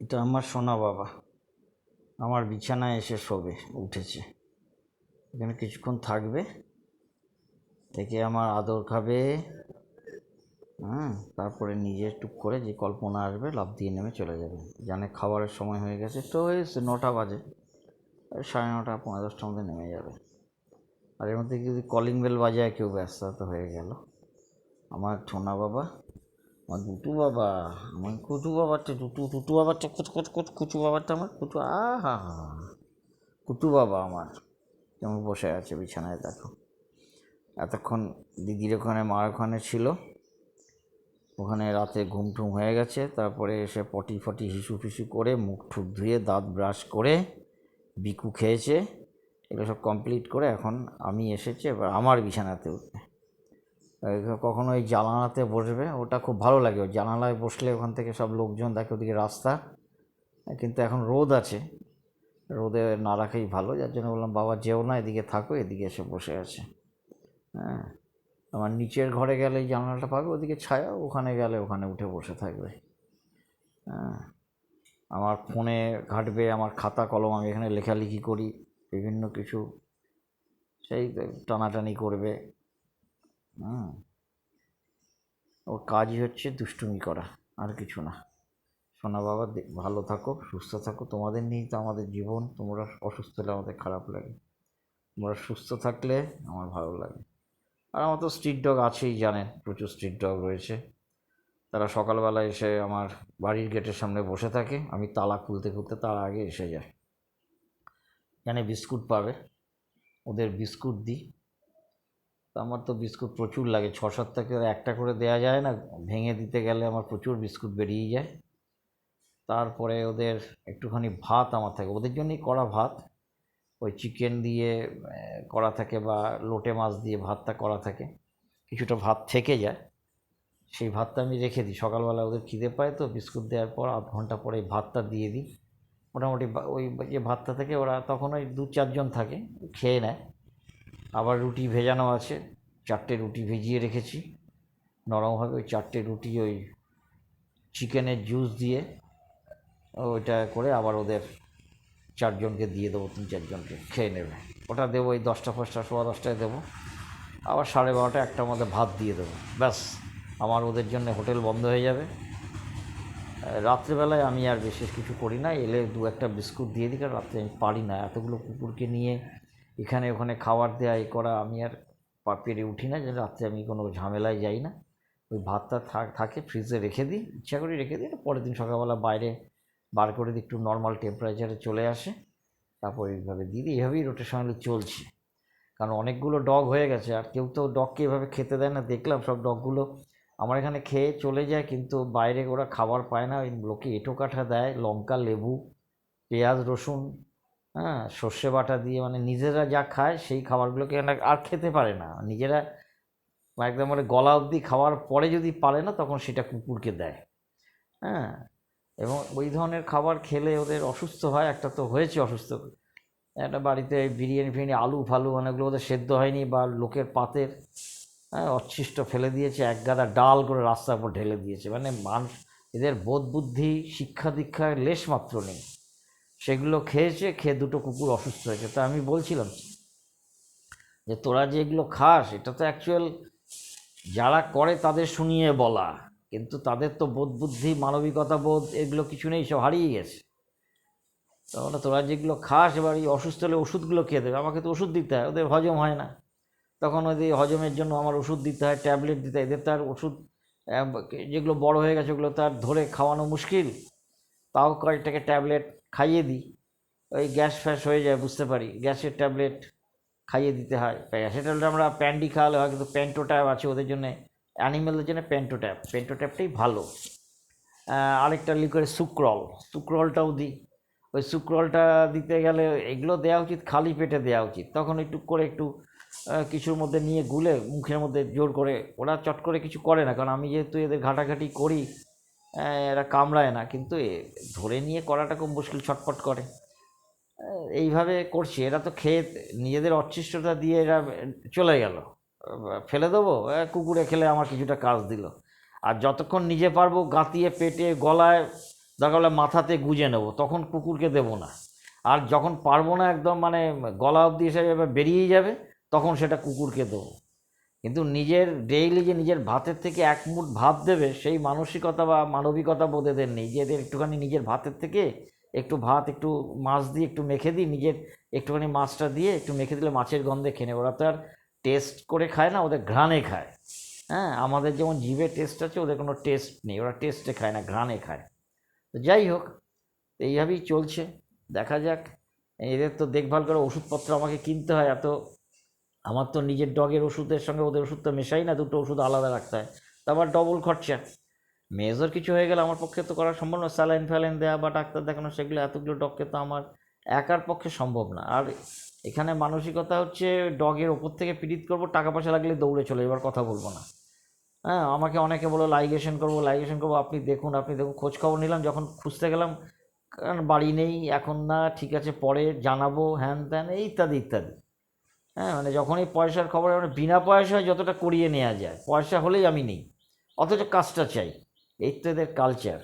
এটা আমার সোনা বাবা আমার বিছানায় এসে শোবে, উঠেছে। এখানে কিছুক্ষণ থাকবে, থেকে আমার আদর খাবে। তারপরে নিজে টুক করে যে কল্পনা আসবে লাফ দিয়ে নেমে চলে যাবে। জানে খাবারের সময় হয়ে গেছে, তো হয়েছে 9টা বাজে, 9:30 পৌনে 10টার মধ্যে নেমে যাবে। আর এর মধ্যে যদি কলিং বেল বাজায় কেউ, ব্যস্ত তো হয়ে গেল। আমার সোনা বাবা, আমার দুটু বাবা, আমার কুটু বাবারটা, টুটু বাবারটা, কুচু বাবারটা, আমার কুটু, হা কুটু বাবা আমার কেমন বসে আছে বিছানায়, দেখো। এতক্ষণ দিদির ওখানে, মার ওখানে ছিল, ওখানে রাতে ঘুম টুম হয়ে গেছে। তারপরে এসে পটি ফটি হিসু ফিসু করে মুখ ঠুক ধুয়ে দাঁত ব্রাশ করে বিকু খেয়েছে, এগুলো সব কমপ্লিট করে এখন আমি এসেছি এবার আমার বিছানাতে উঠবে। কখনো ওই জানালাতে বসবে, ওটা খুব ভালো লাগে। ওই জানালায় বসলে ওখান থেকে সব লোকজন দেখে, ওদিকে রাস্তা, কিন্তু এখন রোদ আছে, রোদে না রাখাই ভালো। যার জন্য বললাম বাবা যেও না, এদিকে থাকো, এদিকে এসে বসে আছে। হ্যাঁ, আমার নিচের ঘরে গেলে এই জানালাটা পাবে, ওদিকে ছায়া, ওখানে গেলে ওখানে উঠে বসে থাকবে। হ্যাঁ, আমার ফোনে ঘাঁটবে, আমার খাতা কলম, আমি এখানে লেখালেখি করি বিভিন্ন কিছু, সেই টানাটানি করবে। ওর কাজই হচ্ছে দুষ্টুমি করা, আর কিছু না। সোনা বাবা, ভালো থাকো, সুস্থ থাকো, তোমাদের নিয়েই তো আমাদের জীবন। তোমরা অসুস্থ হলে আমাদের খারাপ লাগে, তোমরা সুস্থ থাকলে আমার ভালো লাগে। আর আমার তো স্ট্রিট ডগ আছেই, জানেন, প্রচুর স্ট্রিট ডগ রয়েছে। তারা সকালবেলা এসে আমার বাড়ির গেটের সামনে বসে থাকে, আমি তালা খুলতে খুলতে তার আগে এসে যায়। জানে বিস্কুট পাবে, ওদের বিস্কুট দিই। তো আমার তো বিস্কুট প্রচুর লাগে, 6-7 থেকে একটা করে দেওয়া যায় না, ভেঙে দিতে গেলে আমার প্রচুর বিস্কুট বেরিয়ে যায়। তারপরে ওদের একটুখানি ভাত আমার থাকে, ওদের জন্যই করা ভাত, ওই চিকেন দিয়ে করা থাকে বা লোটে মাছ দিয়ে ভাতটা করা থাকে। কিছুটা ভাত থেকে যায়, সেই ভাতটা আমি রেখে দিই। সকালবেলা ওদের খিদে পায়, তো বিস্কুট দেওয়ার পর আধ ঘন্টা পরে ভাতটা দিয়ে দিই। মোটামুটি ওই যে ভাতটা থেকে ওরা তখন ওই 2-4 জন থাকে, খেয়ে নেয়। আবার রুটি ভেজানো আছে, 4টে রুটি ভিজিয়ে রেখেছি নরমভাবে। ওই 4টে রুটি ওই চিকেনের জুস দিয়ে ওইটা করে আবার ওদের 4জনকে দিয়ে দেবো, 3-4জনকে খেয়ে নেবে। ওটা দেবো ওই 10টা 10টায় দেবো। আবার 12:30 1টার মধ্যে ভাত দিয়ে দেবো, ব্যাস। আমার ওদের জন্য হোটেল বন্ধ হয়ে যাবে। রাত্রেবেলায় আমি আর বিশেষ কিছু করি না, এলে 2-1টা বিস্কুট দিয়ে দিই, কারণ রাত্রে আমি পারি না এতগুলো কুকুরকে নিয়ে এখানে ওখানে খাবার দেওয়া এই করা, আমি আর পেরে উঠি না। যে রাত্রে আমি কোনো ঝামেলায় যাই না। ওই ভাতটা থাকে, ফ্রিজে রেখে দিই, ইচ্ছা করে রেখে দিই, পরের দিন সকালবেলা বাইরে বার করে দিই, একটু নর্মাল টেম্পারেচারে চলে আসে, তারপর এইভাবে দিয়ে দিই। এইভাবেই রোটেশনালি চলছে, কারণ অনেকগুলো ডগ হয়ে গেছে, আর কেউ তো ডগকে এভাবে খেতে দেয় না। দেখলাম সব ডগগুলো আমার এখানে খেয়ে চলে যায়, কিন্তু বাইরে ওরা খাবার পায় না। ওই লোকে এঁটো কাঠা দেয়, লঙ্কা, লেবু, পেঁয়াজ, রসুন, হ্যাঁ, সর্ষে বাটা দিয়ে, মানে নিজেরা যা খায় সেই খাবারগুলোকে আর খেতে পারে না নিজেরা। একদম মানে গলা অবধি খাওয়ার পরে যদি পারে না, তখন সেটা কুকুরকে দেয়। হ্যাঁ, এবং ওই ধরনের খাবার খেলে ওদের অসুস্থ হয়। একটা তো হয়েছে অসুস্থ, একটা বাড়িতে বিরিয়ানি ফিরিয়ানি, আলু ফালু অনেকগুলো ওদের সেদ্ধ হয়নি, বা লোকের পাতের অচ্ছিষ্ট ফেলে দিয়েছে, এক গাদা ডাল করে রাস্তার উপর ঢেলে দিয়েছে। মানে এদের বোধ বুদ্ধি শিক্ষা দীক্ষার লেশ মাত্র নেই। সেগুলো খেয়েছে, খেয়ে দুটো কুকুর অসুস্থ হয়েছে। তা আমি বলছিলাম যে তোরা যে এগুলো খাস, এটা তো অ্যাকচুয়াল যারা করে তাদের শুনিয়ে বলা, কিন্তু তাদের তো বোধ বুদ্ধি, মানবিকতা বোধ এগুলো কিছু নেই, সব হারিয়ে গেছে। তাহলে তোরা যেগুলো খাস, এবার এই অসুস্থ হলে ওষুধগুলো খেয়ে দেবে, আমাকে তো ওষুধ দিতে হয়, ওদের হজম হয় না। তখন ওদের হজমের জন্য আমার ওষুধ দিতে হয়, ট্যাবলেট দিতে হয়। এদের তো আর ওষুধ, যেগুলো বড় হয়ে গেছে ওগুলো তো আর ধরে খাওয়ানো মুশকিল, তাও কয়েকটাকে ট্যাবলেট খাইয়ে দিই। ওই গ্যাস ফ্যাস হয়ে যায়, বুঝতে পারি, গ্যাসের ট্যাবলেট খাইয়ে দিতে হয়। গ্যাসের ট্যাবলেট আমরা প্যান্ডি খাওয়ালে হয়, কিন্তু পেন্টোট্যাব আছে ওদের জন্য, অ্যানিমেলদের জন্য পেন্টোট্যাবটাই ভালো। আরেকটা লিকুইড সুক্রল, সুক্রলটাও দিই। ওই সুক্রলটা দিতে গেলে এগুলো দেওয়া উচিত খালি পেটে দেওয়া উচিত, তখন একটু করে একটু কিছুর মধ্যে নিয়ে গুলে মুখের মধ্যে জোর করে, ওরা চট করে কিছু করে না, কারণ আমি যেহেতু এদের ঘাটাঘাটি করি, এরা কামড়ায় না, কিন্তু ধরে নিয়ে করাটা খুব মুশকিল, ছটফট করে। এইভাবে করছি। এরা তো খেয়ে নিজেদের অচ্ছিষ্টতা দিয়ে এরা চলে গেল, ফেলে দেবো, কুকুরে খেলে আমার কিছুটা কাজ দিল। আর যতক্ষণ নিজে পারবো গাঁতিয়ে পেটে গলায় দরকার হলে মাথাতে গুজে নেবো, তখন কুকুরকে দেবো না। আর যখন পারবো না একদম মানে গলা অবধি এসে যাবে, বেরিয়েই যাবে, তখন সেটা কুকুরকে দেবো। কিন্তু নিজের ডেইলি যে নিজের ভাতের থেকে এক মুঠ ভাত দেবে, সেই মানসিকতা বা মানবিকতা বোধ এদের নেই, যে এদের একটুখানি নিজের ভাতের থেকে একটু ভাত, একটু মাছ দিয়ে একটু মেখে দিই, নিজের একটুখানি মাছটা দিয়ে একটু মেখে দিলে মাছের গন্ধে খেয়ে নেবে। ওরা তো আর টেস্ট করে খায় না, ওদের ঘ্রাণে খায়। হ্যাঁ, আমাদের যেমন জিভে টেস্ট আছে, ওদের কোনো টেস্ট নেই, ওরা টেস্টে খায় না, ঘ্রাণে খায়। তো যাই হোক, এইভাবেই চলছে, দেখা যাক। এদের তো দেখভাল করে ওষুধপত্র আমাকে কিনতে হয়, এত আমার তো নিজের ডগের ওষুধের সঙ্গে ওদের ওষুধ তো মেশাই না, দুটো ওষুধ আলাদা রাখতে হয়, তারপর ডবল খরচা। মেজর কিছু হয়ে গেলে আমার পক্ষে তো করা সম্ভব না, স্যালাইন ফ্যালাইন দেওয়া বা ডাক্তার দেখানো, সেগুলো এতগুলো ডগকে তো আমার একার পক্ষে সম্ভব না। আর এখানে মানসিকতা হচ্ছে ডগের ওপর থেকে পীড়িত করবো, টাকা পয়সা লাগলে দৌড়ে চলে এবার কথা বলবো না। হ্যাঁ, আমাকে অনেকে বলো লাইগেশন করবো, লাইগেশন করবো, আপনি দেখুন, আপনি দেখুন, খোঁজ খবর নিলাম, যখন খুঁজতে গেলাম, কারণ বাড়ি নেই এখন, না ঠিক আছে পরে জানাবো, হ্যান ত্যান, এই ইত্যাদি ইত্যাদি। হ্যাঁ, মানে যখনই পয়সার খবর, মানে বিনা পয়সায় যতটা করিয়ে নেওয়া যায়, পয়সা হলেই আমি নিই, অথচ কাজটা চাই। এই তো এদের কালচার।